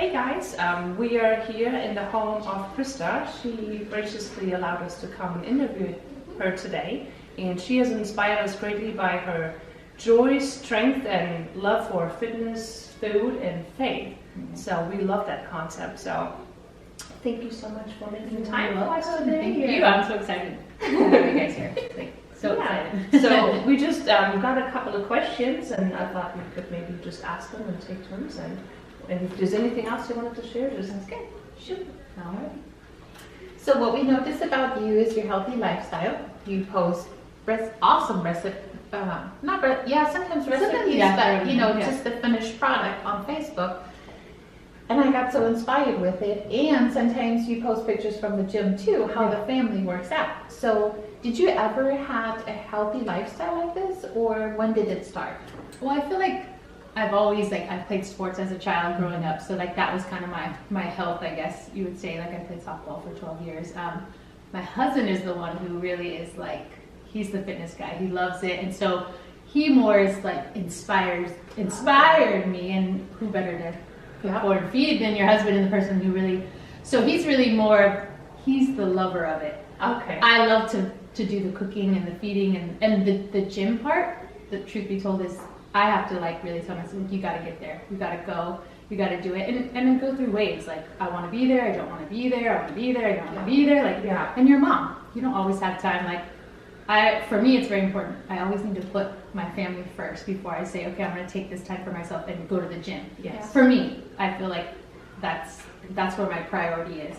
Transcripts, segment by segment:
Hey guys, we are here in the home of Krysta. She graciously allowed us to come and interview her today, and she has inspired us greatly by her joy, strength, and love for fitness, food, and faith. So we love that concept. So thank you so much for making time for us today. Thank you. I'm so excited to have you guys here. So excited. So we just got a couple of questions, and I thought we could maybe just ask them and take turns. And if there's anything else you wanted to share, just Sounds good. shoot. All right. So what we noticed about you is your healthy lifestyle. You post awesome recipes. Sometimes recipes, but just the finished product on Facebook. And I got so inspired with it. And sometimes you post pictures from the gym too, how the family works out. So did you ever have a healthy lifestyle like this, or when did it start? Well, I feel like I've always I played sports as a child growing up, so that was kind of my health, I guess you would say. I played softball for 12 years. My husband is the one who really is he's the fitness guy. He loves it, and so he more is inspired me, and who better to afford and feed than your husband and the person who really. So he's really he's the lover of it. Okay. I love to do the cooking and the feeding and the gym part. The truth be told is I have to really tell myself, you got to get there, you got to go, you got to do it, and then go through waves. I want to be there, I don't want to be there, I want to be there, I don't want to be there. And your mom, you don't always have time. For me, it's very important. I always need to put my family first before I say, okay, I'm going to take this time for myself and go to the gym. Yes. For me, I feel like that's where my priority is.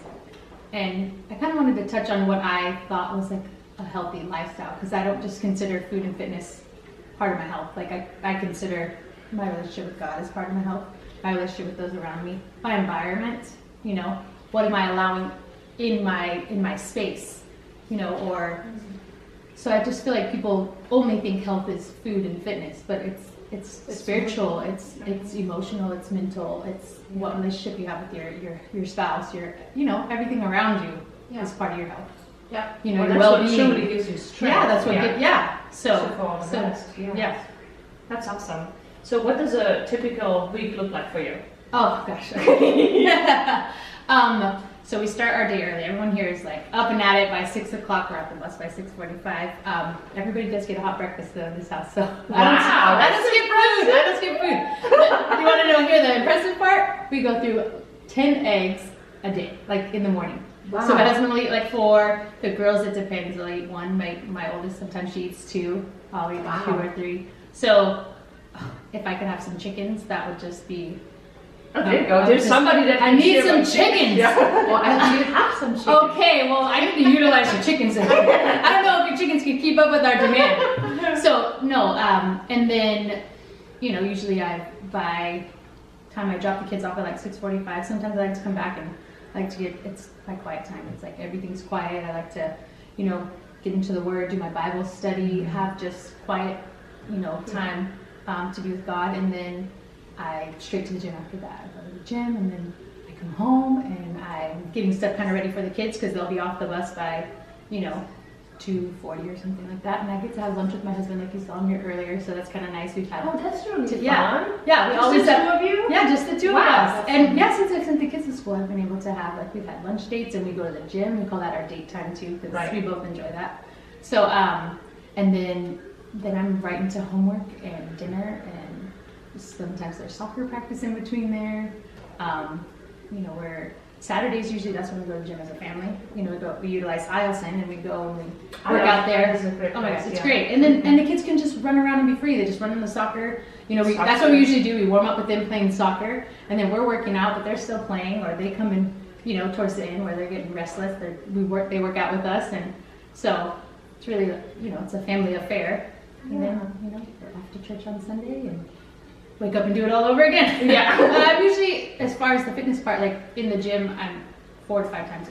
And I kind of wanted to touch on what I thought was a healthy lifestyle, because I don't just consider food and fitness part of my health. I consider my relationship with God as part of my health, my relationship with those around me, my environment, what am I allowing in my space, so I just feel like people only think health is food and fitness, but it's spiritual, it's emotional, it's mental, it's what relationship you have with your spouse, everything around you is part of your health. Yeah. Your that's well-being. what truly gives you strength. Yeah, that's what Yeah. That's awesome. So what does a typical week look like for you? Oh gosh. So we start our day early. Everyone here is up and at it by 6 o'clock. We're at the bus by 6:45. Everybody does get a hot breakfast though in this house. So I don't skip food. You want to know here the impressive part? We go through 10 eggs a day, in the morning. Wow. So my husband will eat 4. The girls, it depends. They'll eat 1. My oldest sometimes she eats 2. I'll eat 2 or 3. So if I could have some chickens, that would just be. Oh, there you go. There's somebody that I need some chickens. Yeah. Well, I do have some chickens. Okay, well I need to utilize your chickens. I don't know if your chickens can keep up with our demand. So no, and then usually by the time I drop the kids off at 6:45, sometimes I like to come back and it's my quiet time. It's everything's quiet. I like to, get into the Word, do my Bible study, have just quiet, time to be with God, and then I straight to the gym after that. I go to the gym, and then I come home, and I'm getting stuff kind of ready for the kids because they'll be off the bus by, 2:40 or something like that, and I get to have lunch with my husband, like you saw him here earlier. So that's kind of nice. We've had. Oh, that's really fun. Yeah, we Just always the have. 2 of you? Yeah, just the 2 of Wow, us. And since I sent the kids to school, I've been able to have we've had lunch dates, and we go to the gym. We call that our date time too, because we both enjoy that. So and then I'm right into homework and dinner, and sometimes there's soccer practice in between there. Where Saturdays usually that's when we go to the gym as a family. We utilize Ileson, and we go and we work out there. Oh my gosh, it's great. And then the kids can just run around and be free. They just run in the soccer. That's what we usually do. We warm up with them playing soccer, and then we're working out, but they're still playing, or they come in, towards the end where they're getting restless. They work out with us, and so it's really, it's a family affair. And then, we're off to church on Sunday and wake up and do it all over again. Yeah. Usually, as far as the fitness part, in the gym, I'm 4 to 5 times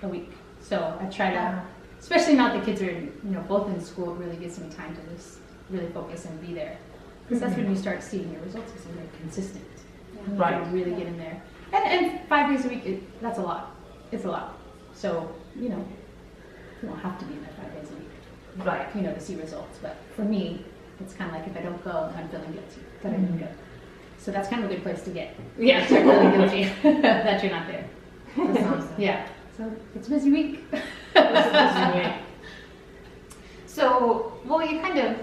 a week. So I try to, especially now that the kids are, both in school, it really gives me time to just really focus and be there. Because that's when you start seeing your results, because you're consistent. Right. You really get in there. And 5 days a week, that's a lot. It's a lot. So, you don't have to be in there 5 days a week. Right. To see results. But for me, it's kind of if I don't go, I'm feeling guilty that I didn't go. So that's kind of a good place to get. Yeah. Start feeling guilty that you're not there. That's awesome. Yeah. So it's a busy week. So, well, you kind of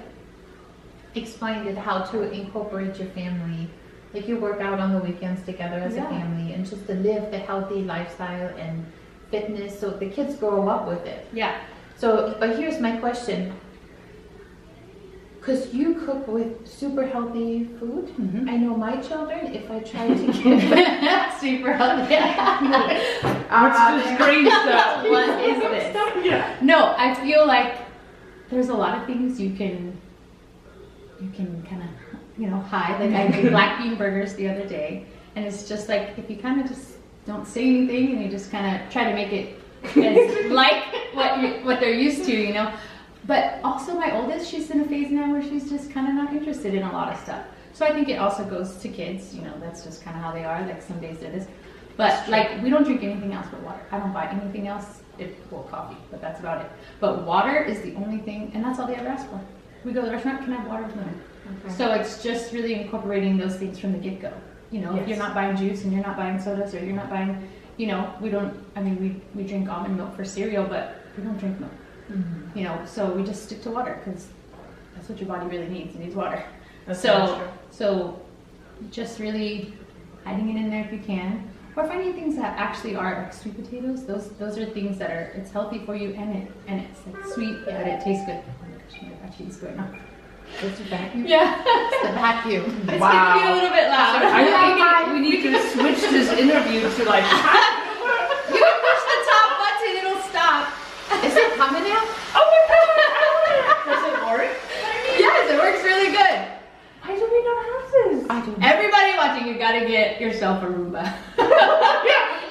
explained it how to incorporate your family, like you work out on the weekends together as a family, and just to live the healthy lifestyle and fitness, so the kids grow up with it. Yeah. So, but here's my question. Because you cook with super healthy food. Mm-hmm. I know my children, if I try to get super healthy. What's the green stuff? What is this? Yeah. No, I feel like there's a lot of things you can kind of, hide. Like I made black bean burgers the other day, and it's just like if you kind of just don't say anything and you just kind of try to make it as like what they're used to, But also my oldest, she's in a phase now where she's just kind of not interested in a lot of stuff. So I think it also goes to kids, that's just kind of how they are. Like some days it is. But like we don't drink anything else but water. I don't buy anything else. Coffee, but that's about it. But water is the only thing, and that's all they ever ask for. We go to the restaurant, can I have water with lemon? Okay. So it's just really incorporating those things from the get-go. If you're not buying juice and you're not buying sodas, or you're not buying, we drink almond milk for cereal, but we don't drink milk. Mm-hmm. So we just stick to water because that's what your body really needs. It needs water. So just really hiding it in there if you can, or finding things that actually are like sweet potatoes. Those are things that it's healthy for you, and it's like sweet, but it tastes good. Oh my gosh, my cheese going on. It's a vacuum? Yeah. It's the vacuum. It's going to be a little bit loud. I think we need to switch this interview to like... You can push the top button, it'll stop. Is it coming out? Oh my god! Does it work? Yes, it works really good. Why do we not have this? I don't know. Everybody watching, you gotta get yourself a Roomba.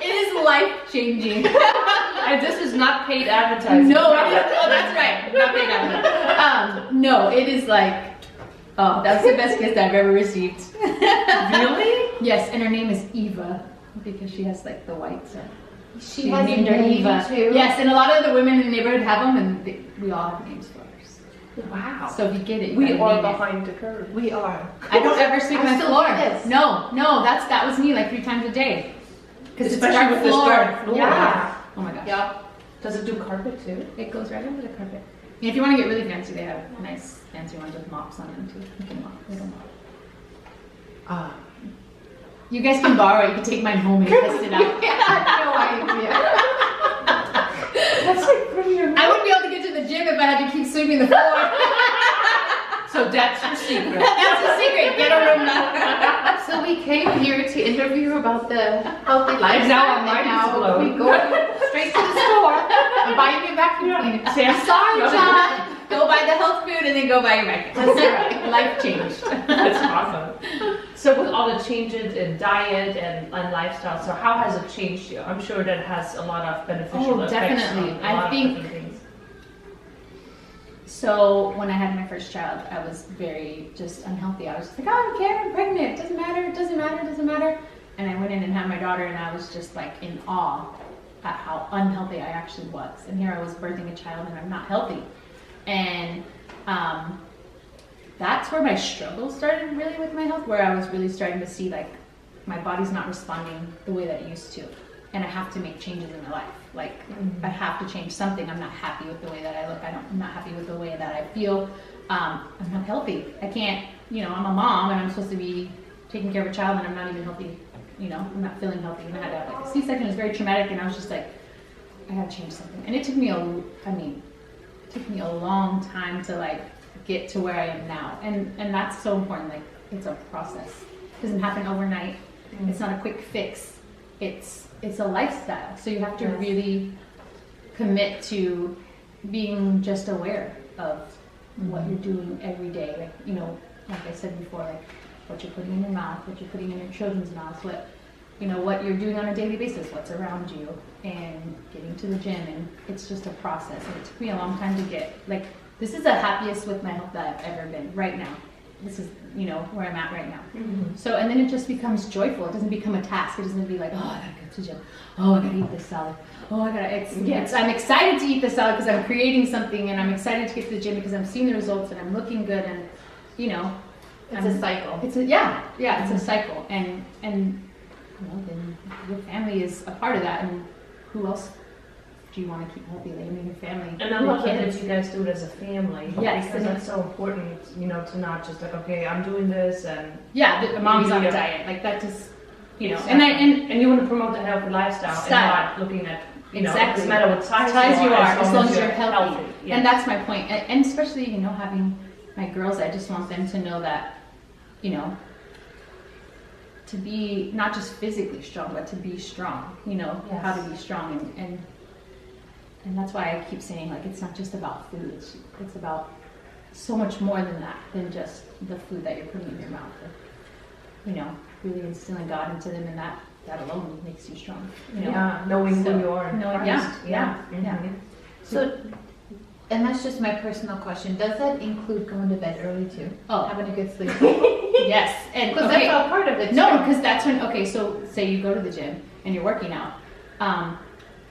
It is life-changing. And this is not paid advertising. No, that's right. Not paid advertising. No, it is like, that's the best gift I've ever received. Really? Yes, and her name is Eva because she has like the whites. She has named her Eva too. Yes, and a lot of the women in the neighborhood have them, and we all have names for us. Wow. So if you get it, we are behind the curve. We are. I don't ever sweep my floor. This. No, that was me like 3 times a day. Because it's Especially with the dark floor. Yeah. Oh my gosh. Yeah. Does it do carpet too? It goes right over the carpet. And if you want to get really fancy, they have nice fancy ones with mops on them too. You can mop. Little mop. You guys can borrow it. You can take mine home and test it out. No idea. That's like pretty amazing. I wouldn't be able to get to the gym if I had to keep sweeping the floor. So that's your secret. That's the secret. Get a Roomba. So we came here to interview about the healthy lifestyle, now our mind is blown. we go straight to the store and buy a new vacuum cleaner. Sorry, John. Go buy the health food and then go buy your vacuum. That's right. Life changed. That's awesome. So with all the changes in diet and lifestyle, so how has it changed you? I'm sure that has a lot of beneficial effects definitely. on a lot I think of different things. So when I had my first child, I was very just unhealthy. I was just like, I don't care, I'm pregnant. It doesn't matter, it doesn't matter, it doesn't matter. And I went in and had my daughter, and I was just like in awe at how unhealthy I actually was. And here I was birthing a child, and I'm not healthy. And that's where my struggle started really with my health, where I was really starting to see like my body's not responding the way that it used to. And I have to make changes in my life. Like, I have to change something. I'm not happy with the way that I look. I'm not happy with the way that I feel. I'm not healthy. I can't, I'm a mom, and I'm supposed to be taking care of a child, and I'm not even healthy. I'm not feeling healthy. And I had to have like a C-section. It was very traumatic, and I was just like, I gotta change something. And it took me a long time to like get to where I am now. And that's so important. Like, it's a process. It doesn't happen overnight. It's not a quick fix. It's a lifestyle. So you have to really commit to being just aware of what you're doing every day. Like, like I said before, like what you're putting in your mouth, what you're putting in your children's mouths, what you're doing on a daily basis, what's around you, and getting to the gym. And it's just a process. And it took me a long time to get, like, this is the happiest with my health that I've ever been right now. This is, where I'm at right now. Mm-hmm. So, and then it just becomes joyful. It doesn't become a task. It doesn't be like, oh, I gotta go to the gym. Oh, I gotta eat this salad. Oh, I'm excited to eat this salad because I'm creating something, and I'm excited to get to the gym because I'm seeing the results and I'm looking good, and, It's a cycle. It's a cycle, and you know, then your family is a part of that, and who else do you want to keep healthy? Like, I mean, your family. And I love that you guys do it as a family. Yes, because that's so important, you know, to not just like, okay, I'm doing this and the mommy's on a diet, like that just, you know, exactly. and you want to promote the healthy lifestyle and not looking at, you know, it doesn't matter what size you are, as long as you're healthy. Yes. And that's my point. And especially, you know, having my girls, I just want them to know that, you know, to be not just physically strong, but to be strong, you know, how to be strong. And that's why I keep saying, like, it's not just about food. It's about so much more than that, than just the food that you're putting in your mouth. You know, really instilling God into them, and that alone makes you strong. You know? Yeah, knowing who you are. Yeah. So, and that's just my personal question. Does that include going to bed early too? Oh, having a good sleep. Yes, and because that's all part of it. No, because that's when. Okay, so say you go to the gym and you're working out.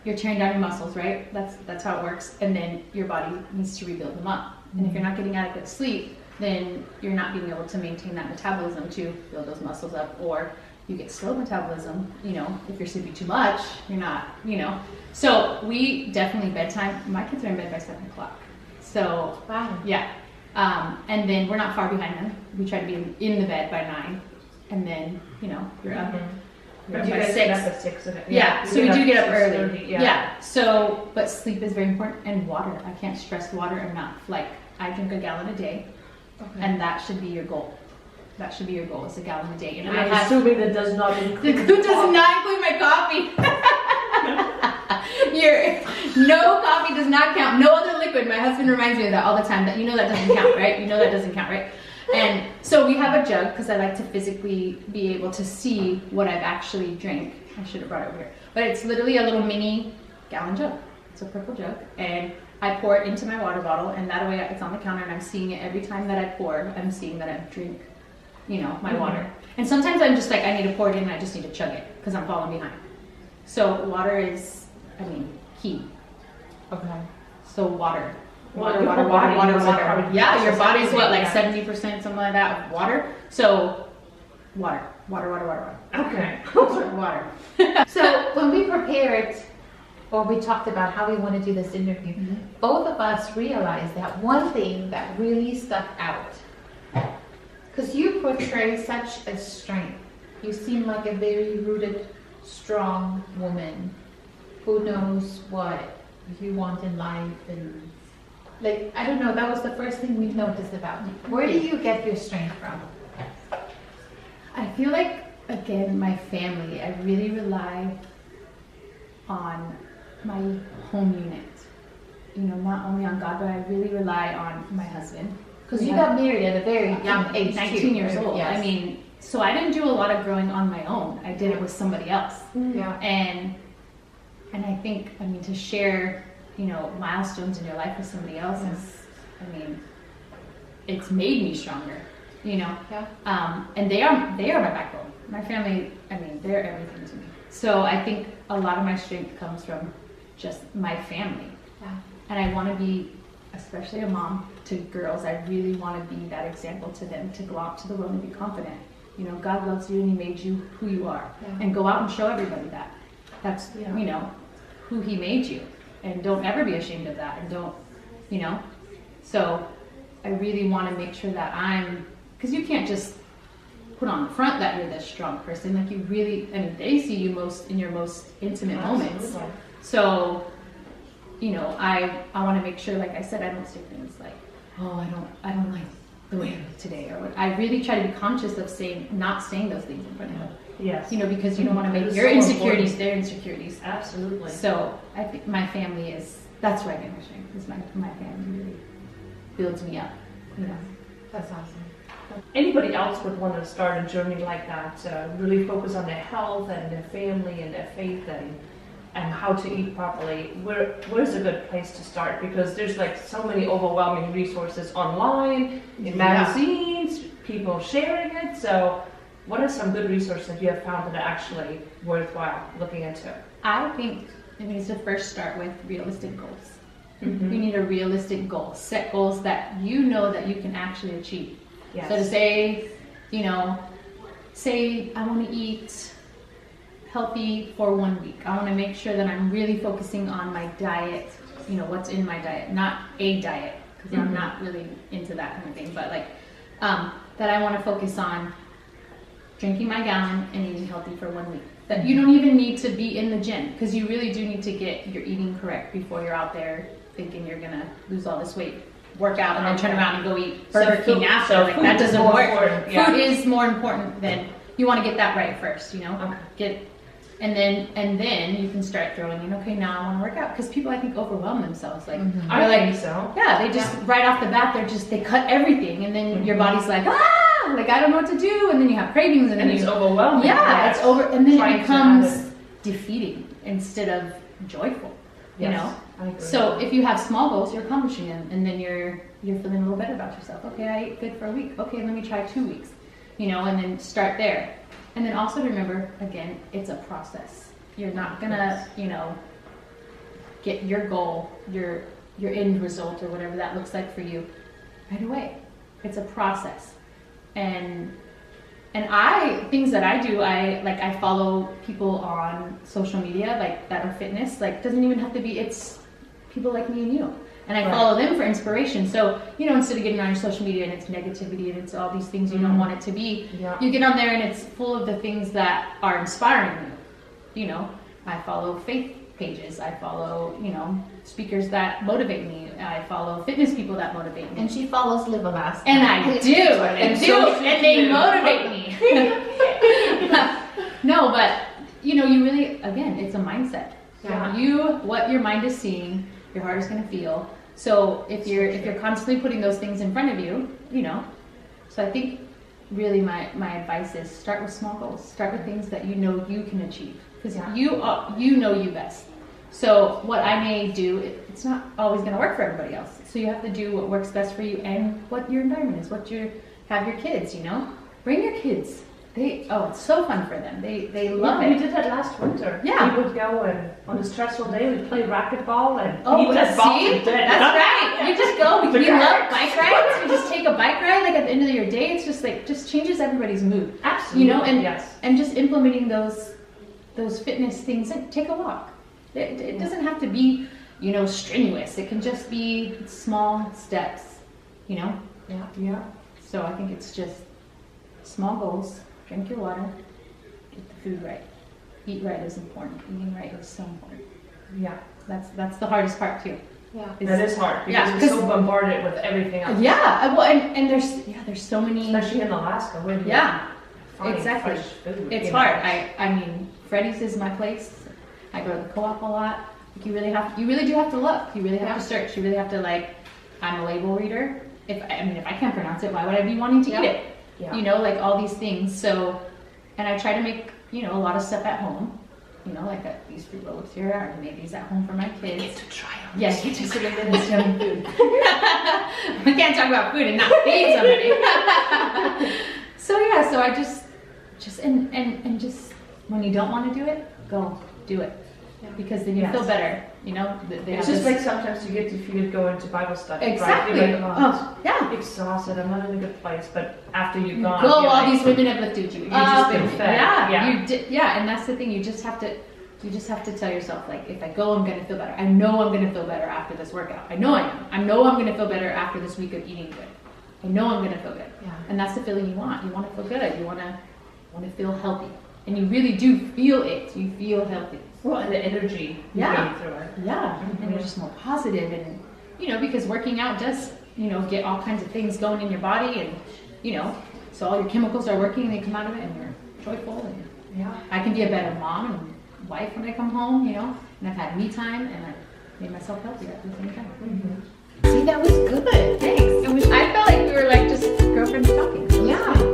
You're tearing down your muscles, right? That's how it works. And then your body needs to rebuild them up. And if you're not getting adequate sleep, then you're not being able to maintain that metabolism to build those muscles up, or you get slow metabolism. You know, if you're sleeping too much, you're not, you know. So we definitely bedtime. My kids are in bed by 7 o'clock. So yeah. And then we're not far behind them. We try to be in the bed by 9, and then, you know, you're up. But you guys get up at 6. Yeah, so we do get up early. Yeah. So, but sleep is very important, and water. I can't stress water enough. Like, I drink a gallon a day, and that should be your goal. That should be your goal, is a gallon a day. And I'm assuming that does not include my coffee. No coffee does not count. No other liquid. My husband reminds me of that all the time. That, you know, that doesn't count, right? You know that doesn't count, right? And so we have a jug, because I like to physically be able to see what I've actually drank. I should have brought it over here. But it's literally a little mini gallon jug. It's a purple jug. And I pour it into my water bottle, and that way it's on the counter, and I'm seeing it every time that I pour. I'm seeing that I drink, you know, my water. And sometimes I'm just like, I need to pour it in, and I just need to chug it because I'm falling behind. So water is, I mean, key. Okay. So water. Water. Yeah, your body's what, like 70%, something like that, of water. So, water. Okay. Water. So when we prepared, or we talked about how we want to do this interview, both of us realized that one thing that really stuck out, because you portray such a strength. You seem like a very rooted, strong woman who knows what you want in life, and like, I don't know, that was the first thing we noticed about you. Where do you get your strength from? I feel like, again, my family, I really rely on my home unit. You know, not only on God, but I really rely on my husband. Because you got married at a very young age, 19 years old. Yes. I mean, so I didn't do a lot of growing on my own. I did it with somebody else. Yeah. And I think, I mean, to share, you know, milestones in your life with somebody else is, I mean, it's made me stronger, you know. Yeah. And they are my backbone. My family, I mean, they're everything to me. So I think a lot of my strength comes from just my family. Yeah. And I want to be, especially a mom to girls, I really want to be that example to them, to go out to the world and be confident. You know, God loves you and He made you who you are. Yeah. And go out and show everybody that. That's, you know, who He made you. And don't ever be ashamed of that. And don't, you know. So I really want to make sure that because you can't just put on the front that you're this strong person. Like, you really, I mean, they see you most in your most intimate moments. So, you know, I want to make sure, like I said, I don't say things like, oh, I don't like the way I look today, or what. I really try to be conscious of not saying those things in front of them. Yes. You know, because you don't want to make your insecurities their insecurities. Absolutely. So I think my family that's where I get my strength, is my family really builds me up. You know. That's awesome. Anybody else would want to start a journey like that, really focus on their health and their family and their faith and how to eat properly, where's a good place to start? Because there's like so many overwhelming resources online, in magazines, people sharing it. So what are some good resources you have found that are actually worthwhile looking into? I think it needs to first start with realistic goals. You need a realistic goal. Set goals that you know that you can actually achieve. Yes. So to say, you know, say I want to eat healthy for 1 week. I want to make sure that I'm really focusing on my diet, you know, what's in my diet, not a diet, because I'm not really into that kind of thing, but like that I want to focus on drinking my gallon and eating healthy for 1 week. That you don't even need to be in the gym, because you really do need to get your eating correct before you're out there thinking you're gonna lose all this weight, work out, and then turn around and go eat Burger King after. Like that doesn't work. Food is more important than, you want to get that right first, you know. And then you can start throwing in, okay, now I want to work out, because people, I think, overwhelm themselves. Like I think so. Yeah, they just right off the bat they cut everything, and then your body's like, like I don't know what to do, and then you have cravings, and then it's overwhelming. Yeah, it's over, and then it becomes defeating instead of joyful. You know. I agree. So if you have small goals, you're accomplishing them, and then you're feeling a little better about yourself. Okay, I ate good for a week. Okay, let me try 2 weeks. You know, and then start there. And then also remember, again, it's a process. You're not gonna, you know, get your goal, your end result, or whatever that looks like for you right away. It's a process. And things that I do, I follow people on social media, like that are fitness. Like, doesn't even have to be, it's people like me and you. And I follow them for inspiration. So, you know, instead of getting on your social media and it's negativity and it's all these things you don't want it to be, you get on there and it's full of the things that are inspiring you. You know, I follow faith pages. I follow, you know, speakers that motivate me. I follow fitness people that motivate me. And she follows Live Alaska. And I do. And they motivate me. No, but, you know, you really, again, it's a mindset. Yeah. What your mind is seeing, your heart is going to feel. So if you're constantly putting those things in front of you, you know. So I think really my advice is start with small goals. Start with things that you know you can achieve, because you know you best. So what I may do, it's not always going to work for everybody else. So you have to do what works best for you and what your environment is. Have your kids, you know. Bring your kids. It's so fun for them. They love it. We did that last winter. Yeah. We would go and on a stressful day we'd play racquetball and eat that ball to death. That's right. We just go. We love bike rides. We just take a bike ride. Like at the end of your day, it's just like changes everybody's mood. Absolutely. You know, and just implementing those fitness things. And take a walk. It doesn't have to be, you know, strenuous. It can just be small steps. You know. Yeah. So I think it's just small goals. Drink your water, get the food right. Eat right is important. Eating right is so important. Yeah. That's the hardest part too. Yeah. That is hard because we're so bombarded with everything else. Yeah. Well, and there's so many, especially in Alaska where exactly. Fresh food, it's hard. I mean, Freddy's is my place. I go to the co-op a lot. Like you really do have to look. You really have to search. You really have to I'm a label reader. If I can't pronounce it, why would I be wanting to eat it? Yeah. You know, like all these things. So, and I try to make, you know, a lot of stuff at home. You know, like these fruit roll-ups here. I made these at home for my kids. Get to try them. Yes, get to sort of in this yummy food. We can't talk about food and not feed somebody. So I just when you don't want to do it, go do it. Because then you feel better, you know. It's just like sometimes you get defeated going to Bible study. Exactly. Right? Exhausted. I'm not in a good place. But after you've gone, all these women have lifted you. You've just been fed. You did. Yeah, and that's the thing. You just have to tell yourself, like, if I go, I'm gonna feel better. I know I'm gonna feel better after this workout. I know I am. I know I'm gonna feel better after this week of eating good. I know I'm gonna feel good. Yeah. And that's the feeling you want. You want to feel good. You want to feel healthy, and you really do feel it. You feel healthy. Well, and the energy you gain through it. Yeah, and you're just more positive, and you know, because working out does, you know, get all kinds of things going in your body, and you know, so all your chemicals are working, and they come out of it, and you're joyful, and I can be a better mom and wife when I come home, you know, and I've had me time, and I made myself healthier at the same time. Mm-hmm. See, that was good. Thanks. I felt like we were like just girlfriends talking. So yeah.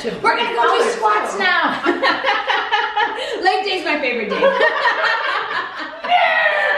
We're gonna go do squats now. Leg day's my favorite day.